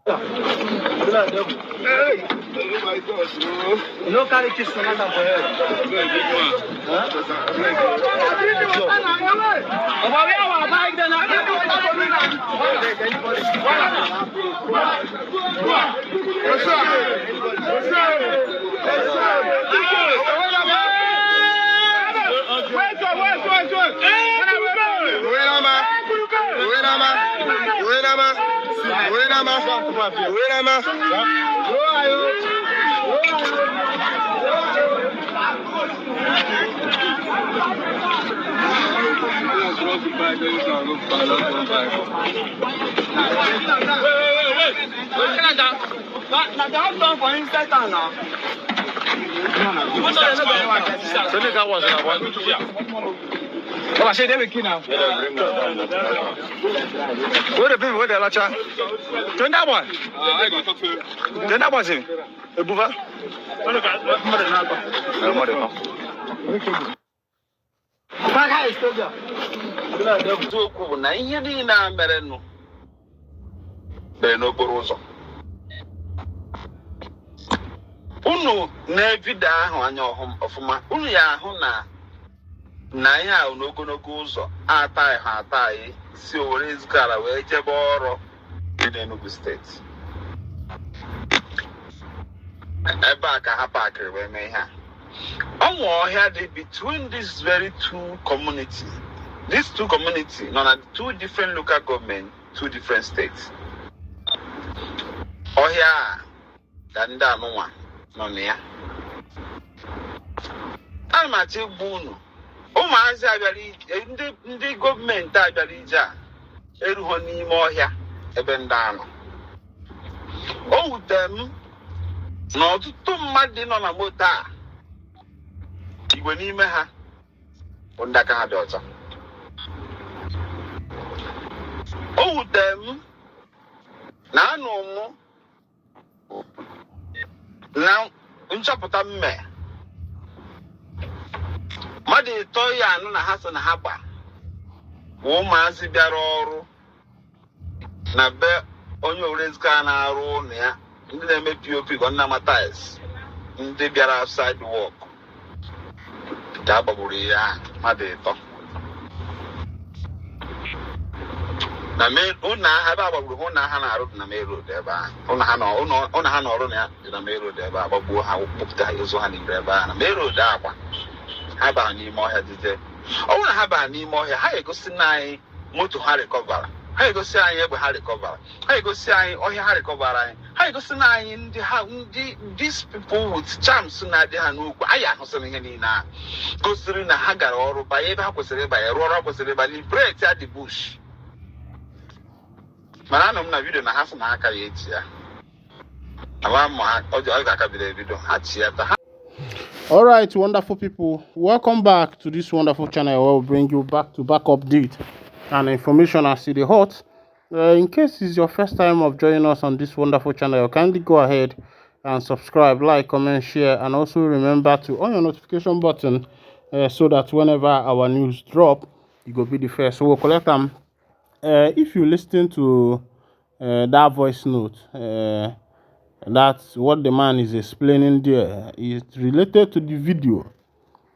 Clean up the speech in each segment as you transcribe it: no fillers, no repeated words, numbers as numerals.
Hey, oh my gosh, bro. No carry kiss for that for head. Oh, I say they will kill now. Where the people with the lacha? Turn that one. Turn that one, see. The buva. Na ihe niile a mere nụ mere n'okporo ụzọ unu na-evido ahụ anya ọfụma unu ya ahụ na ihe ahụ n'ogologo ụzọ ataghị ha ataghị si Owerri zigara wee jebe ọrụ dị n'Enugu steeti ebe a ka ha pakịrị wee mee ihe a ọnwa ọhịa dị between these very two communities. These two communities, two different local government, two different states. Ohia, Ganda Noa, Nonia. Almaty Bunu. O Mazia, the government, Tajarija, Eruhoni Mohia, Ebendano. Oh, them, not too mad in on a mota. Igwenimeha, Undaka daughter. Oh, them now no more. Now, in Chapota me. Madi Toya and Hassan Haba. Woman, Zibiaro Nabe on your race car room near. They make POP on Namatais. They be outside the walk. Dababuria, Madi. Na me una haba babu una hana road na me road eba una hana oro na me road eba babu ha pupta yezo hani eba na me road akwa haba ni mo ha dide ona haba ni mo ha egosi nai moto ha recover ha egosi anyi egbe ha recover ha egosi anyi ohia ha recover anyi ha egosi nai ndi these people with charms na de ha n'ugwu aya no se ihe ni na gosiri na ha gara ọrụ ba ebe ha kwesịrị ba ya ọrụ kwesịrị ba liberate at the bush. Na video na half na aka ya. All right, wonderful people. Welcome back to this wonderful channel where we bring you back to back update and information as the hot. In case it's your first time of joining us on this wonderful channel, kindly go ahead and subscribe, like, comment, share, and also remember to on your notification button so that whenever our news drop, you go be the first. So we'll collect them. If you listen to that voice note, that's what the man is explaining there. It's related to the video,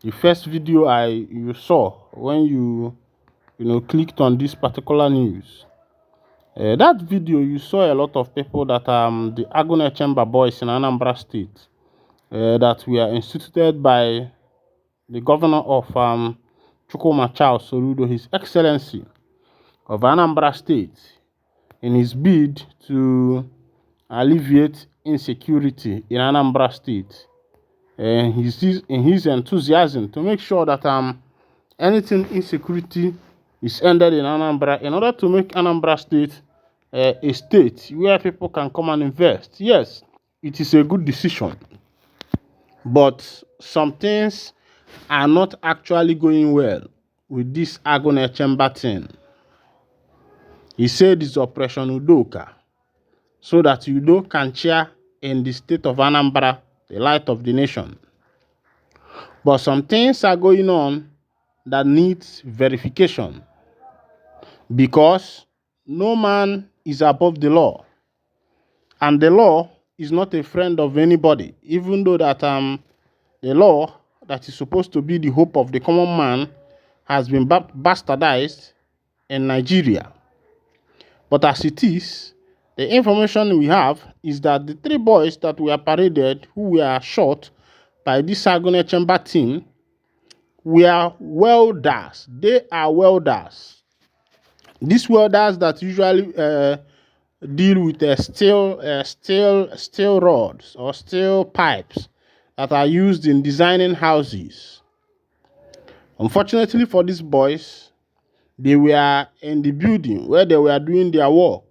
the first video you saw when you clicked on this particular news. That video you saw a lot of people that the Agone Chamber boys in Anambra State that were instituted by the governor of Chukwuma Charles Soludo, His Excellency of Anambra State, in his bid to alleviate insecurity in Anambra State. In his enthusiasm to make sure that anything insecurity is ended in Anambra, in order to make Anambra State a state where people can come and invest. Yes, it is a good decision, but some things are not actually going well with this Agone Chamber thing. He said it's Operation Udoka, so that Udo can cheer in the state of Anambra, the light of the nation. But some things are going on that needs verification, because no man is above the law. And the law is not a friend of anybody, even though that the law that is supposed to be the hope of the common man has been bastardized in Nigeria. But as it is, the information we have is that the 3 boys that were paraded who were shot by this Agone Chamber team were welders. They are welders. These welders that usually deal with steel rods or steel pipes that are used in designing houses. Unfortunately for these boys, they were in the building where they were doing their work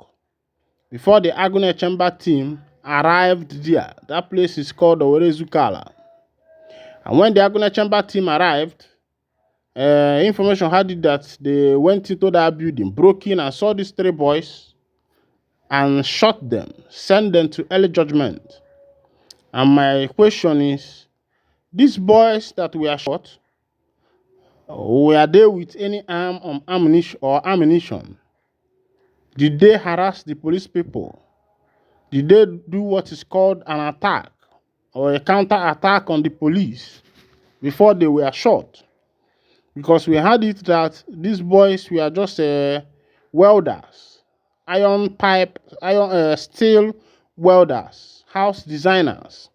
before the Agone Chamber team arrived there. That place is called Owerezukala. And when the Agone Chamber team arrived, information had it that they went into that building, broke in and saw these 3 boys and shot them, sent them to early judgment. And my question is, these boys that were shot, were they with any ammunition? Did they harass the police people? Did they do what is called an attack or a counter-attack on the police before they were shot? Because we had it that these boys were just welders, steel welders, house designers.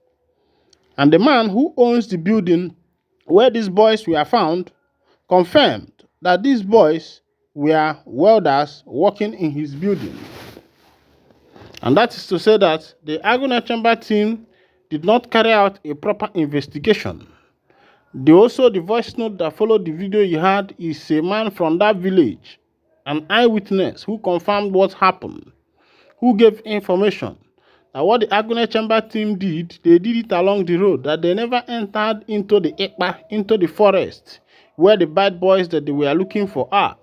And the man who owns the building where these boys were found confirmed that these boys were welders working in his building. And that is to say that the Agone Chamber team did not carry out a proper investigation. The voice note that followed the video you heard is a man from that village, an eyewitness who confirmed what happened, who gave information that what the Agone Chamber team did, they did it along the road, that they never entered into the Ekpa, into the forest, where the bad boys that they were looking for are.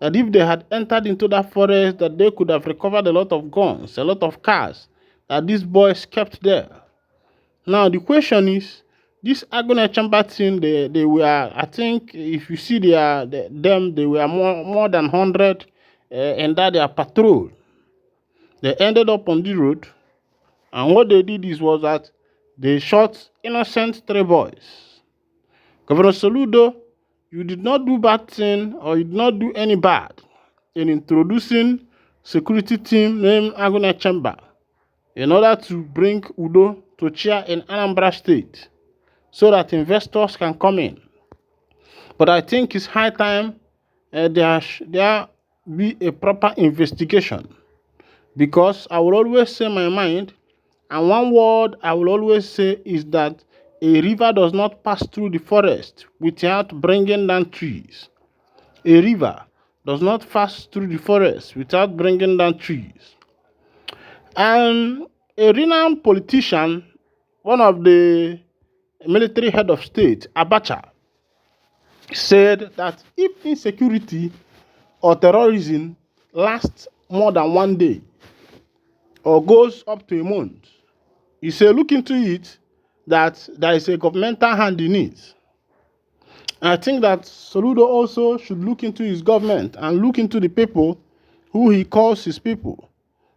That if they had entered into that forest, that they could have recovered a lot of guns, a lot of cars, that these boys kept there. Now, the question is, this Agone Chamber team, they were, I think, if you see they were more than 100 in that their patrol. They ended up on the road, and what they did was that they shot innocent 3 boys. Governor Soludo, you did not do bad thing, or you did not do any bad in introducing security team named Agone Chamber in order to bring Udo to chair in Anambra State so that investors can come in. But I think it's high time there be a proper investigation, because I will always say my mind, and one word I will always say is that a river does not pass through the forest without bringing down trees. A river does not pass through the forest without bringing down trees. And a renowned politician, one of the military head of state, Abacha, said that if insecurity or terrorism lasts more than 1 day or goes up to a month, he said look into it, that there is a governmental hand in it. And I think that Soludo also should look into his government and look into the people who he calls his people.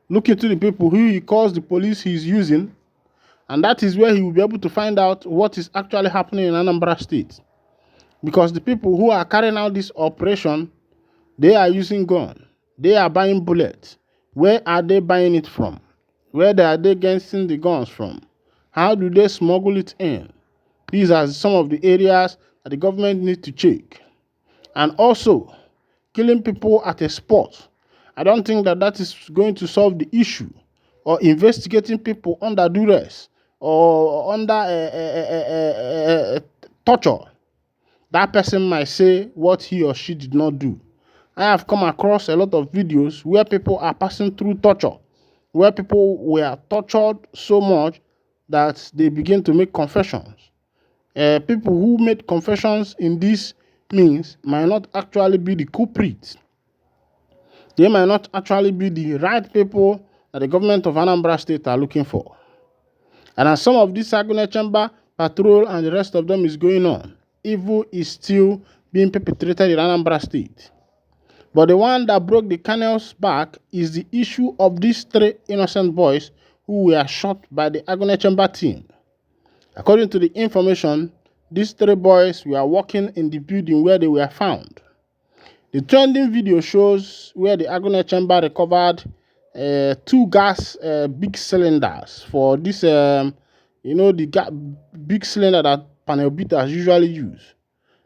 Look into the people who he calls the police he's using, and that is where he will be able to find out what is actually happening in Anambra State. Because the people who are carrying out this operation, they are using guns, they are buying bullets. Where are they buying it from? Where are they getting the guns from? How do they smuggle it in? These are some of the areas that the government needs to check. And also, killing people at a spot, I don't think that is going to solve the issue. Or investigating people under duress or under torture. That person might say what he or she did not do. I have come across a lot of videos where people are passing through torture, where people were tortured so much that they begin to make confessions. People who made confessions in this means might not actually be the culprits. They might not actually be the right people that the government of Anambra State are looking for. And as some of this Agone Chamber patrol and the rest of them is going on, evil is still being perpetrated in Anambra State. But the one that broke the camel's back is the issue of these 3 innocent boys who were shot by the Agony Chamber team. According to the information, these 3 boys were walking in the building where they were found. The trending video shows where the Agony Chamber recovered 2 gas big cylinders for this, the big cylinder that panel beaters usually use.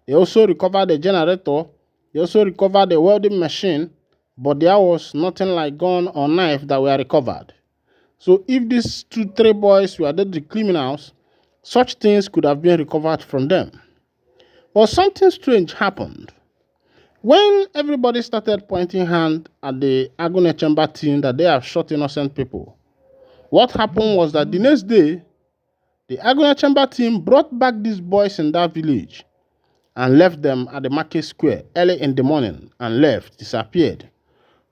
They also recovered the generator. They also recovered the welding machine, but there was nothing like gun or knife that were recovered. So if these 3 boys were the criminals, such things could have been recovered from them. But something strange happened. When everybody started pointing hand at the Agony Chamber team that they have shot innocent people, what happened was that the next day, the Agony Chamber team brought back these boys in that village and left them at the market square early in the morning and disappeared.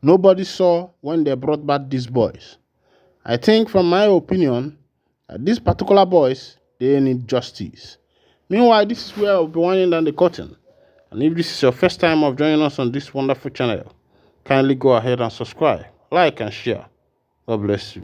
Nobody saw when they brought back these boys. I think, from my opinion, that these particular boys, they need justice. Meanwhile, this is where I'll be winding down the curtain. And if this is your first time of joining us on this wonderful channel, kindly go ahead and subscribe, like and share. God bless you.